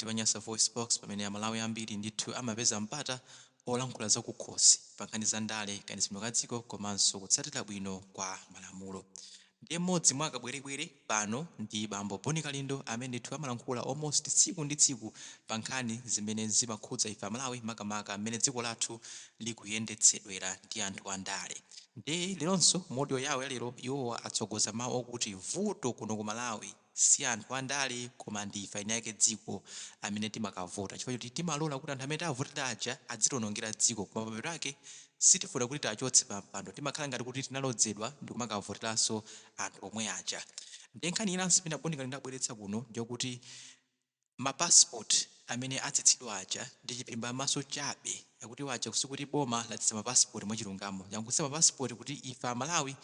ndi Nyasa VoiceBox pamene Malawi ambiri ndithu amapeza mpata olankhula za kukhosi pa nkhani za ndale kanizidwe ka dziko komanso kutsatira bwino kwa malamulo. Ndiye mmodzi mwa akabwerebwere pano ndi bambo Kalindo amene ndithu amalankhula almost tsiku ndi tsiku pa nkhani zimene zimakhudza ife Malawi makamaka amene dziko lathu likuyendetsedwera ndi anthu andale. Ndiye leronso modio yawo yalero iwo atsogoza mawu okuti vuto kuno ku Malawi si anthu andale koma ndi ife yake dziko amene timakavota chifukwa choti timalola kuti anthu amene avotera aja adzitonongera dziko koma pamene pake sitifuna kuti tachotse pampando timakhala ngati kuti tinalodzedwa ndi kumakavoteranso anthu omwe aja. Ndiye nkhani inanso pina Kalindo abweretsa kuno ndiyokuti mapassport amene atsitsidwa aja ndi chipimba maso chabe yakuti waja kusikuti boma latsitsa mapassport mwachilungamo yankutsa mapassport kuti ife Malawi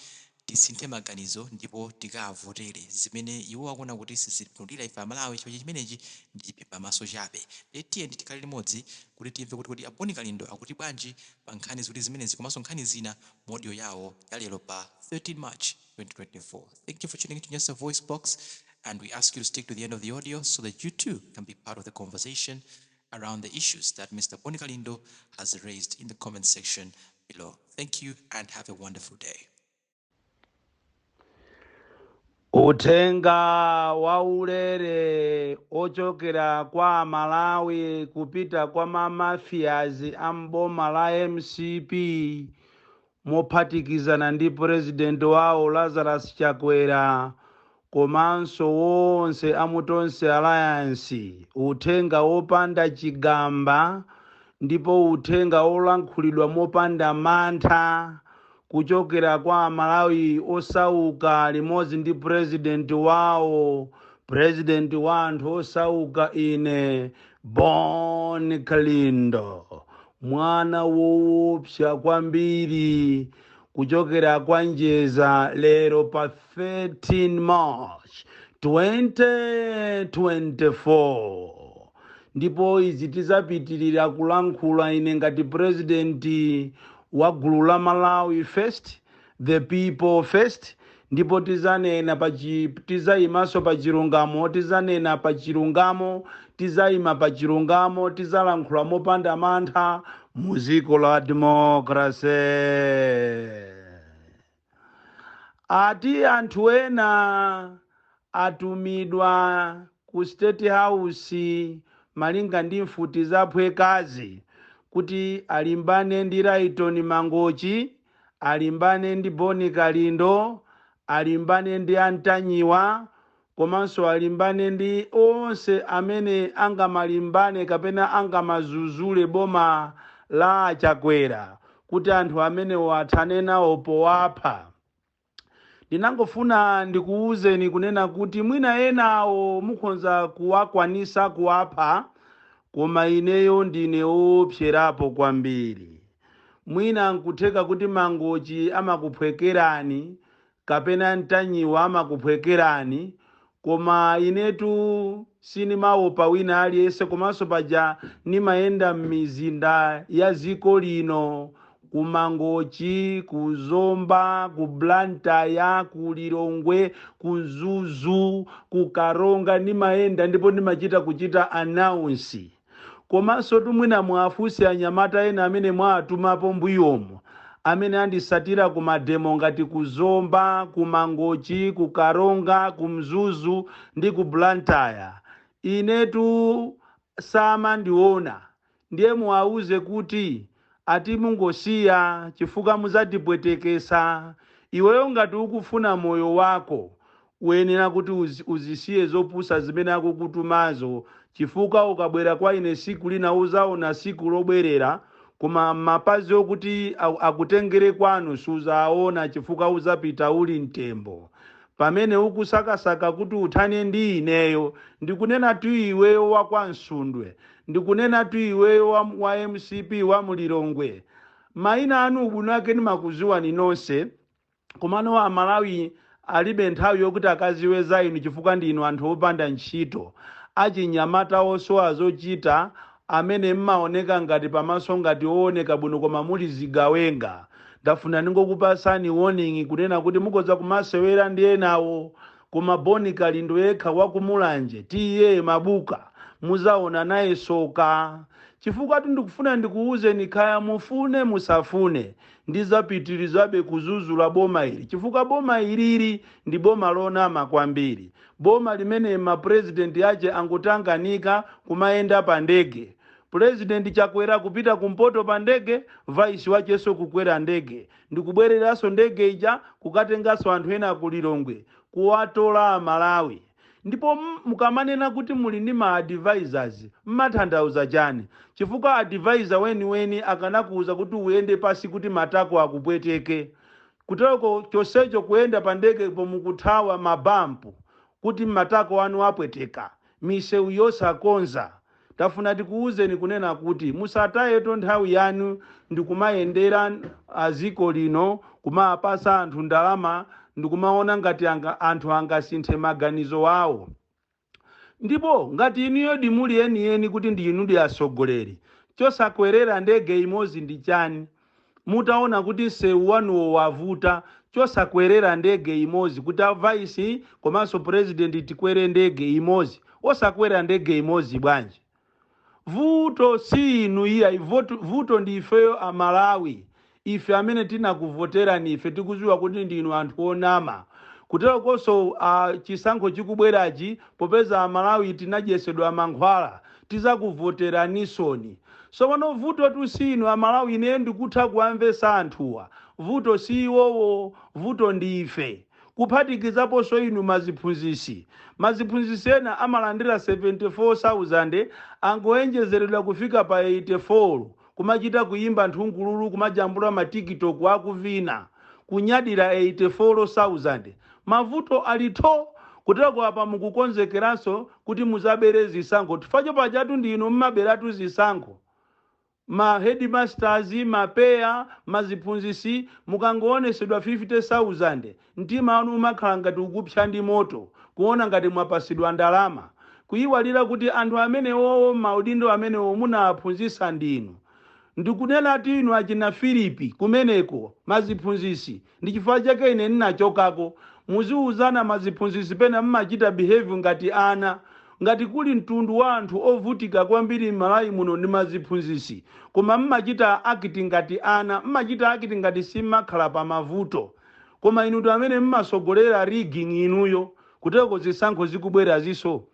tisinthe maganizo ndipo tikavotere zimene iwo akuona kuti sizipindulira ife Malawi chifukwa chimenechi ndi chipimba maso chabe. Tiye tikhala limodzi kuti timve kuti Kalindo akuti bwanji pa nkhani zoti zimenezi komanso nkhani zina modio yawo yalero pa 13 March 2024. Thank you for tuning into Nyasa VoiceBox, and we ask you to stick to the end of the audio so that you too can be part of the conversation around the issues that Mr. Kalindo has raised in the comment section below. Thank you and have a wonderful day. Uthenga wa ulere ochokera kwa Malawi kupita kwa mamafiazi amboma la MCP mophatikizana ndi president wawo Lazarus Chakwera komanso wonse amutonse alliance. Uthenga wopanda chigamba ndipo uthenga olankhulidwa mopanda mantha kuchokera kwa Malawi osauka limodzi ndi president wawo, president wa anthu osauka ine Kalindo, mwana woopsa kwambiri kuchokera kwa njeza lero pa 13 March 2024. Ndipo izi tizapitirira kulankhula ine ngati president wa gulu la Malawi first, the people first. Ndipo tizayimaso pa chilungamo, tizanena pa chilungamo, tizayima pa chilungamo, tizalankhula mopanda mantha muziko la democracy. Ati anthu ena atumidwa ku State House malinga ndi mfuti zaphwekazi kuti alimbane ndi Rayton Mangochi, alimbane ndi Kalindo, alimbane ndi Antanyiwa, komanso alimbane ndi onse amene angamalimbane kapena angamazuzule boma la Chakwera kuti anthu amene wathane nawo powapha. Ndinangofuna ndikuwuzeni kunena kuti mwina enawo mukhonza kuwakwanisa kuwapha koma ineyo ndine woopserapo kwambiri. Mwina nkutheka kuti Mangochi amakuphwekerani kapena Antanyiwa amakuphwekerani koma inetu sinimaopa wina aliyense komanso paja nimayenda m'mizinda ya ziko lino ku Mangochi, ku Zomba, ku Blantyre, ku Lilongwe, ku Zuzu, ku Karonga nimayenda ndipo nimachita announce. Komanso tumwina mwafusi anyamata ena amene mwatumapo mbuyomo amene andisatira ku mademo ngati ku Zomba, ku Mangochi, ku Karonga, ku Mzuzu ndi ku Blantyre. Inetu sama ndiona ndiye muwauze kuti ati mungosiya chifukwa muzatipwetekesa. Iweyo ngati ukufuna moyo wako uyenera kuti uzisiye zopusa zimene akukutumazo chifukwa ukabwera kwa ine siku lina uzaona siku lobwerera koma mapazi okuti akutengere kwanu suzaona chifukwa uzapita uli mtembo. Pamene ukusakasaka kuti uthane ndi ineyo ndikunena tu iweyo wa kwa Nsundwe, ndikunena tu iweyo wa MCP wa Mulilongwe. Maina anu ubunake ni makuziwani nonse komano wa Malawi alibe nthawi yokuti akaziweza inu chifukwa ndi inu anthu opanda ntchito. Achinyamata osowa zochita amene mmaoneka ngati pamaso ngati ooneka bwino koma muli zigawenga. Ndafuna ningokupasani warning kunena kuti mukoza kumasewera ndi enawo koma Kalindo yekha wakumulanje tiye mabuka muzaona naye soka. Chifukwa ndikufuna ndikuuzeni kaya mufune musafune ndizapitirizabe kuzuzula boma ili. Chifukwa boma ilili ndi boma lonama kwambiri. Boma limene mapresident yache angutanganika kumaenda pa ndege. President chakwera kupita kumpoto pa ndege, vice wacheso kukwera ndege. Ndikubwereraso ndege ija kukatengaso anthu ena kulilongwe kuwatola Malawi. Ndipo mukamanena kuti muli ndi ma advisors mmatanthauza chani? Chifukwa advisor weni akanakuuza kuti uyende pasi kuti matako akupweteke. Kutoko chosecho kuenda pa ndege pomukuthawa mabampu kuti matako anu apweteka. Misewu yosakonza. Tafuna tikuuzeni kunena kuti musatayeto nthawi yanu ndikumayendera aziko lino kumapasa anthu ndalama ndikumaona ngati anthu angasinthe maganizo awo. Ndipo ngati inuyo dimuli eni kuti ndi inu ndi atsogoleri, chosakwerera ndege imodzi ndi chani? Mutaona kuti msewu wanuwo wavuta, chosakwerera ndege imodzi kuti vice komanso president tikwere ndege imodzi, osakwera ndege imodzi bwanji? Vuto si inu iya, vuto ndi ifeyo a Malawi. Ife amene tinakuvoterani ife tikudziwa kuti ndinu anthu onama. Kutero konso chisankho chikubwerachi popeza a Malawi tinajesedwa mankhwala tizakuvoteraninsoni. So pano vuto tu si inu a Malawi, ine ndikutha kuamvesa anthuwa. Vuto si iwowo, vuto ndi ife. Kuphatikizaponso inu maziphunzisi. Maziphunzisi ena amalandira 74,000 angoenjezeredwa kufika pa 84. Kumachita kuyimba nthungululu, kumajambula matiktok akuvina, kunyadira 84,000. Mavuto alito kutero apa mukukonzekeranso kuti muzabere zisankho. Tifacho pajatu ndinu mmaberatu zisankho. Ma headmasters, mapeya, maziphunzisi mukangoonesedwa 50,000. Mtima anu umakhala ngati ukupsa ndi moto, kuona ngati mwapasidwa ndalama. Kuyiwalira kuti anthu amene wowo maudindo amene munawaphunzisa ndinu. Ndikunena ati inu achina Filipi kumeneko maziphunzisi ndi chifukwa chake ine ninachokako. Muziuzana maziphunzisi pena mmachita behave ngati ana. Ngati kuli mtundu wa anthu ovutika kwambiri Malawi muno ndi maziphunzisi, koma mmachita akiti ngati ana, mmachita akiti ngati simakhala pa mavuto. Koma inu amene mmasogolera rigging inuyo kuteko zisankho zikubwera ziso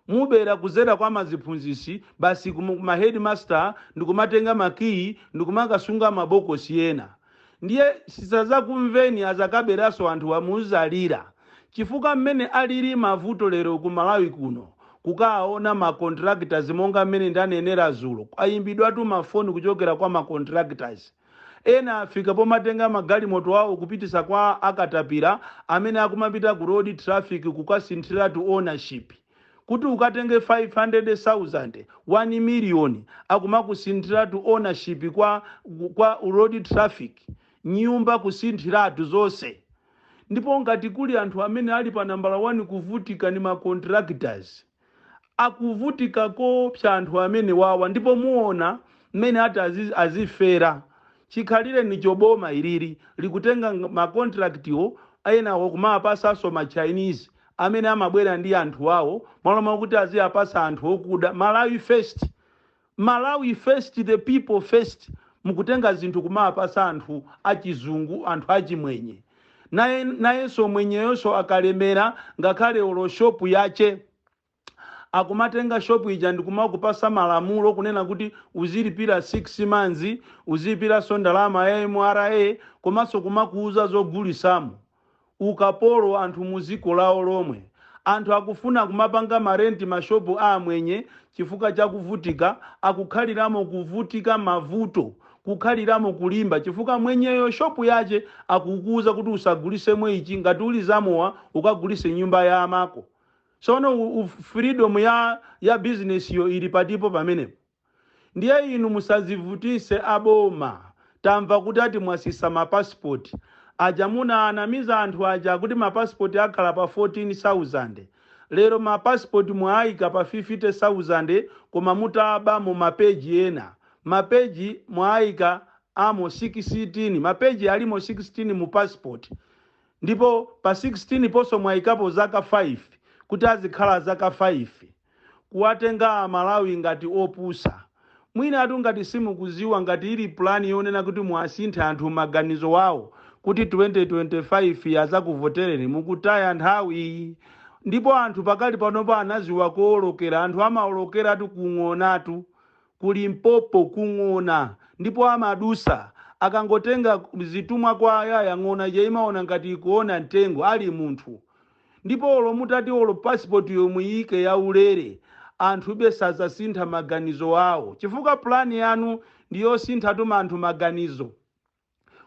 mubera kuzera kwa maziphunzisi basi kuma headmaster ndikumatenga makiyi ndikumakasunga mabokosi ena. Ndiye sisazakumveni azakaberaso anthu amuzalira. Chifukwa mmene alili mavuto lero ku Malawi kuno kukaona ma contractors monga mmene ndanenera zulo ayimbidwa tu mafoni kuchokera kwa ma contractors. Ena afika pomatenga magalimoto awo kupitisa kwa akatapira amene akumapita ku road traffic kukasinthira to ownership. Kuti ukatenge 500,000, 1 million akumakusinthira to ownership kwa road traffic, nyumba kusinthiratu zonse. Ndipo ngati kuli anthu amene ali pa nambala 1 kuvutika ni ma contractors, akuvutika kopsa anthu amene wawa. Ndipo muona mmene ati azifera. Chikhalire ni choboma ilili likutenga ma contractio ayenawo kumapasaso ma Chinese amene amabwera ndi anthu awo maloma kuti aziyapasa anthu okuda. Malawi first, the people first. Mukutenga zinthu kumapasa anthu achizungu, anthu achimwenye. Nayenso mwenyeyonso akalemera ngakhale olo shopu yache akumatenga shopu ija ndikumakupasa malamulo kunena kuti uzilipira 6 months, uzilipira ndalama ya MRA, komanso kumakuuza zogulisamu. Ukapolo anthu muziko lawo lomwe. Anthu akufuna kumapanga marenti mashopu amwenye chifukwa chakuvutika, akukhaliramo kuvutika mavuto, kukhaliramo kulimba chifukwa mwenyeyo shopu yache akukuuza kuti usagulise mwechi ngati ulizamowa ukagulise nyumba ya amako. So freedom ya business yo ili patipo pamenepo. Ndiye inu musazivutise aboma. Tamva kuti ati mwasisa mapassport. Aja muna anamiza anthu aja kuti mapassport akhala pa 14,000. Lero mapassport mwaika pa 50,000 koma mutaba mu mapeji ena. Mapeji mwaika amo 16, mapeji alimo 16 mu passport. Ndipo pa 16 poso mwaikapo zaka 5. kuti azikhala zaka 5 kuwatenga Amalawi ngati opusa. Mwina atu ngati simukuziwa ngati ili plani yonena kuti muasinthe anthu maganizo wawo kuti 2025 azakuvotereni mukutaya nthawi. Ndipo anthu pakali panopa anaziwa kuolokera, anthu amaolokeratu kung'onatu kuli mpopo kung'ona, ndipo amadusa akangotenga zitumwa kwa ayaya ng'ona yaimaona ngati ikuona mtengo ali munthu. Ndipo olo mutati olo passport yomuyike ya ulere anthu besazasintha maganizo awo chifukwa plani yanu ndiyosintha tuma anthu maganizo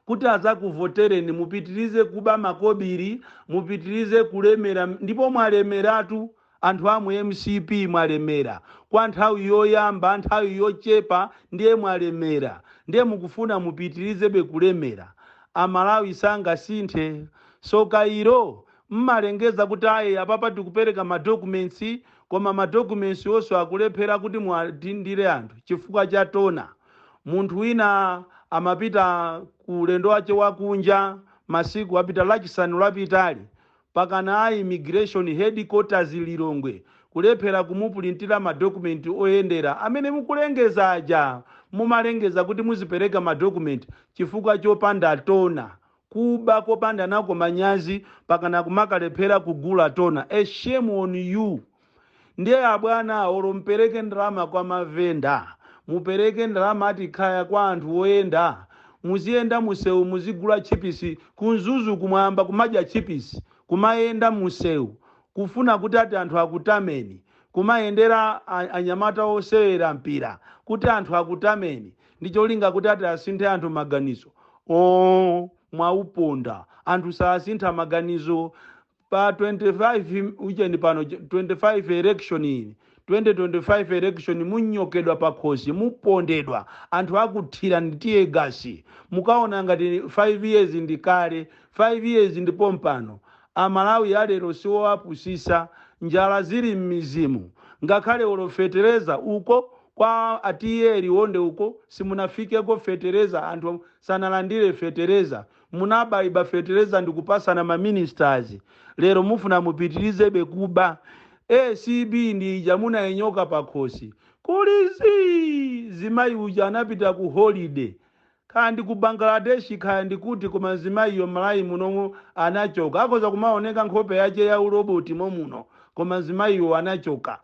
kuti azakuvotereni mupitirize kuba makobiri, mupitirize kulemera, ndipo mwalemeratu anthu amwe MCP mwalemera kwa nthawi yoyamba, nthawi yochepa ndiye mwalemera, ndiye mukufuna mupitirize kulemera. Amalawi sangasinthe. So kairo mmalengeza kuti aye apapa tikupereka madocuments, koma madocuments onso akulephera kuti muatindire anthu chifukwa cha tona. Munthu wina amapita ku ulendo wace wakunja masiku apita lachisanu lapitali pakana a immigration headquarters Lilongwe kulephera kumupulintira madokumenti oyendera amene mukulengeza aja mumalengeza kuti muzipereka madokumenti chifukwa chopanda tona, kuba kopanda nako manyazi pakana kumakalephera kugula tona. A shame on you. Ndiye abwana olo mpereke ndalama kwa mavenda, mupereke ndalama ati khaya kwa anthu oyenda, muzienda museu muzigula chipisi kunzuzu kumwamba kumadya chipisi kumayenda museu kufuna kuti ati anthu akutameni, kumayendera anyamata osewera mpira kuti anthu akutameni ndicholinga kuti ati asinthe anthu maganizo. Mwauponda anthu saasintha maganizo. Pa 25 weekend pano 25 election ini 2025 election munyokedwa pakhosi mupondedwa anthu akuthira nditiye gasi mukaona ngati 5 years ndikale 5 years ndipo mpano Amalawi alero siwo apusisa njala zili mmizimu ngakhale olofetereza uko kwa atiyeri onde uko simunafike ko fetereza anthu sanalandire fetereza munabaiba fetereza ndikupasana ma ministers. Lero mufuna mupitirize bekuba ACB ndi jamuna yenyoka pakhosi kulizi zimayi uja anapita ku holiday kandi ku Bangladesh kandi kuti koma zimayi yo Malawi muno anachoka akoza kumaoneka nkhope yache ya uroboti muno koma zimayi yo anachoka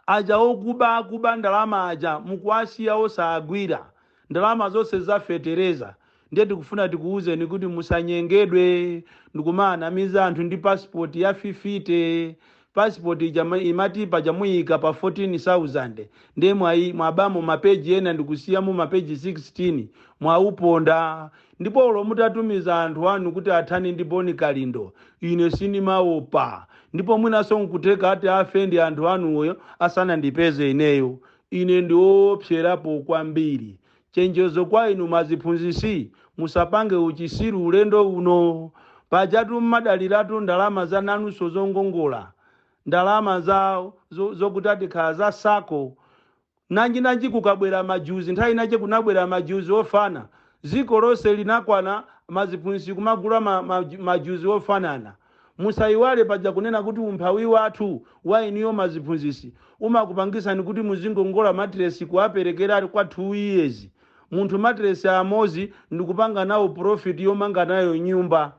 aja okuba ndalama aja mukwasiya osagwira ndalama zonse za fetereza. Ndiye tikufuna tikuuzeni kuti musanyengedwe ndikumanamiza anthu ndi passport ya 50 passport imatipa jamuyika pa 14,000 ndiye mwabamo mapeji ena ndikusiyamo mapeji 16 mwauponda. Ndipo olo mutatumiza anthu anu kuti athani ndi boni Kalindo ine sinimaopa, ndipo mwinaso nkuteka ati afendi anthu anuyo asana ndipeze ineyo ine ndiopserapo kwambiri. Chenjezo kwa inu maziphunzisi musapange uchisiru ulendo uno pajatu madaliratu ndalama za nanuso zongongola ndalama zao zokutati khala za sako nanji kukabwera majuzi nthawi inache kunabwera majuzi ofana ziko lose linakwana maziphunzisi kumagula majuzi ofanana. Musaiwale paja kunena kuti umphawi wathu wa iniyo maziphunzisi umakupangisani kuti muzingongola matresi kuaperekera kwa 2 years. Munthu matresi amozi ndikupanga nawo profit yomanga nayo nyumba.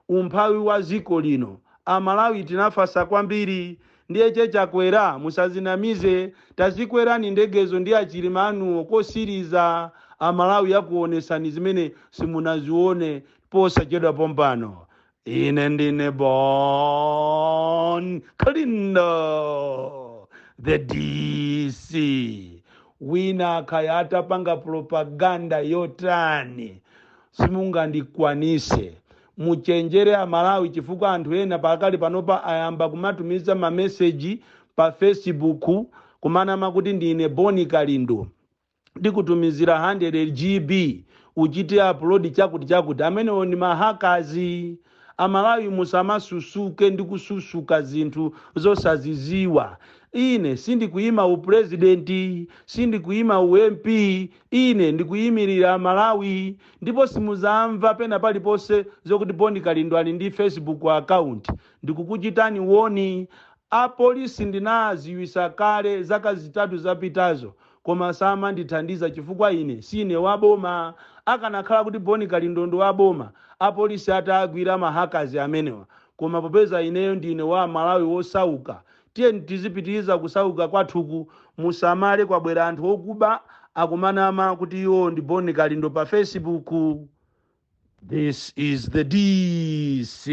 Umphawi wa ziko lino Amalawi tinafasa kwambiri ndiye chechakwera musazinamize tazikwerani ndegezo ndi achilima anuwo kosiriza Amalawi yakuonesani zimene simunazione posachedwa pompano. Ine ndine Bon Kalindo the DC wina kayata panga propaganda yotani simungandikwanise. Muchenjere Amalawi chifukwa anthu ena pakali panopa ayamba kumatumiza ma message pa Facebook kumanama kuti ndine Boni Kalindo ndikutumizira 100 GB uchite upload chakuti amene ni mahakazi. Amalawi musamasusuke ndi kususuka zinthu zosaziziwa. ine sindikuyima upresidenti, sindikuyima ump, ine ndikuyimirira Malawi. Ndipo simuzamva pena paliponse zokuti Boni Kalindo ali ndi Facebook account. Ndikukuchitani woni, apolisi ndinaziwisa kale zaka zitatu zapitazo, koma samandithandiza chifukwa ine sine waboma. Akanakhala kuti Boni Kalindo ndi waboma, apolisi atagwira mahakazi amenewa, koma popeza ineyo ndine wa Malawi wosauka, tiye tizipitiriza kusauka kwathuku. Musamale kwabwera anthu okuba akumanama kuti iwo ndi Boni Kalindo pa Facebook. This is the DC.